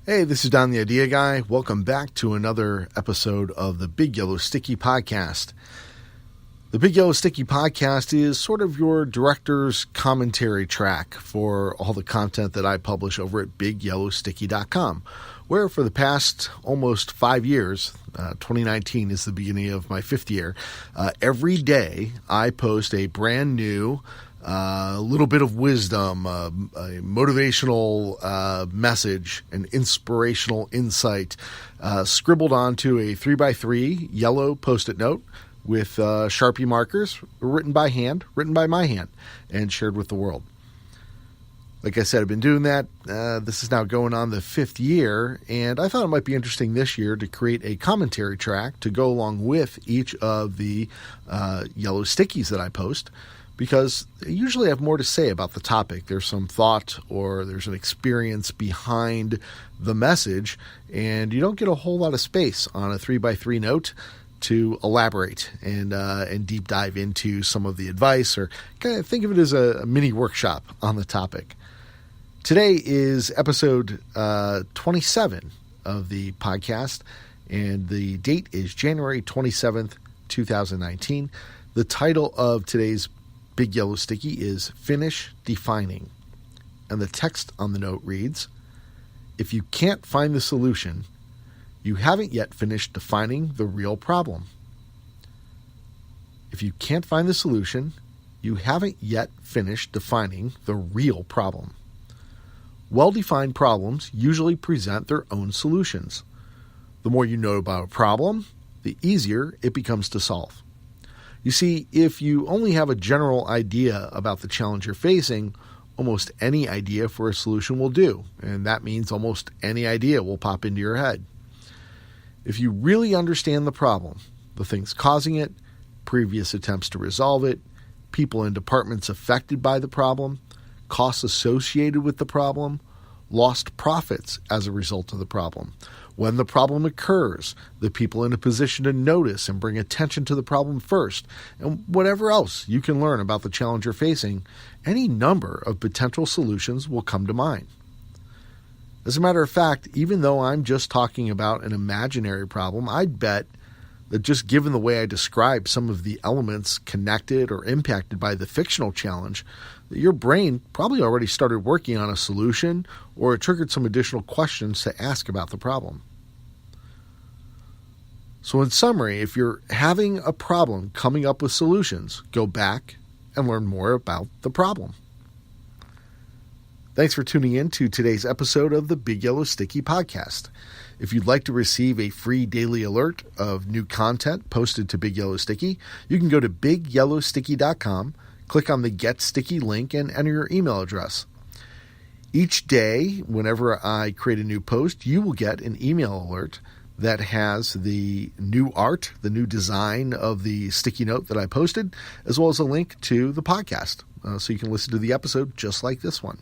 Hey, this is Don the Idea Guy. Welcome back to another episode of the Big Yellow Sticky Podcast. The Big Yellow Sticky Podcast is sort of your director's commentary track for all the content that I publish over at BigYellowSticky.com, where for the past almost 5 years, 2019 is the beginning of my 5th year, every day I post a brand new little bit of wisdom, a motivational message, an inspirational insight, scribbled onto a 3x3 yellow Post-it note with Sharpie markers, written by my hand, and shared with the world. Like I said, I've been doing that. This is now going on the 5th year, and I thought it might be interesting this year to create a commentary track to go along with each of the yellow stickies that I post, because I usually have more to say about the topic. There's some thought or there's an experience behind the message, and you don't get a whole lot of space on a 3x3 note to elaborate and deep dive into some of the advice, or kind of think of it as a mini workshop on the topic. Today is episode 27 of the podcast, and the date is January 27th, 2019. The title of today's Big Yellow Sticky is Finish Defining. And the text on the note reads, if you can't find the solution, you haven't yet finished defining the real problem. If you can't find the solution, you haven't yet finished defining the real problem. Well-defined problems usually present their own solutions. The more you know about a problem, the easier it becomes to solve. You see, if you only have a general idea about the challenge you're facing, almost any idea for a solution will do, and that means almost any idea will pop into your head. If you really understand the problem, the things causing it, previous attempts to resolve it, people and departments affected by the problem, costs associated with the problem, lost profits as a result of the problem, when the problem occurs, the people in a position to notice and bring attention to the problem first, and whatever else you can learn about the challenge you're facing, any number of potential solutions will come to mind. As a matter of fact, even though I'm just talking about an imaginary problem, I'd bet that just given the way I describe some of the elements connected or impacted by the fictional challenge, that your brain probably already started working on a solution or it triggered some additional questions to ask about the problem. So in summary, if you're having a problem coming up with solutions, go back and learn more about the problem. Thanks for tuning in to today's episode of the Big Yellow Sticky Podcast. If you'd like to receive a free daily alert of new content posted to Big Yellow Sticky, you can go to BigYellowSticky.com, click on the Get Sticky link, and enter your email address. Each day, whenever I create a new post, you will get an email alert that has the new art, the new design of the sticky note that I posted, as well as a link to the podcast, so you can listen to the episode just like this one.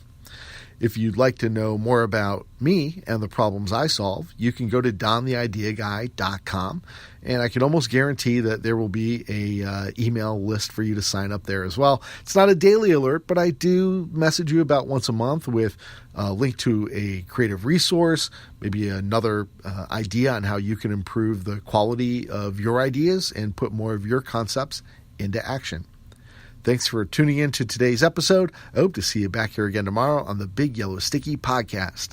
If you'd like to know more about me and the problems I solve, you can go to dontheideaguy.com, and I can almost guarantee that there will be a email list for you to sign up there as well. It's not a daily alert, but I do message you about once a month with a link to a creative resource, maybe another idea on how you can improve the quality of your ideas and put more of your concepts into action. Thanks for tuning in to today's episode. I hope to see you back here again tomorrow on the Big Yellow Sticky Podcast.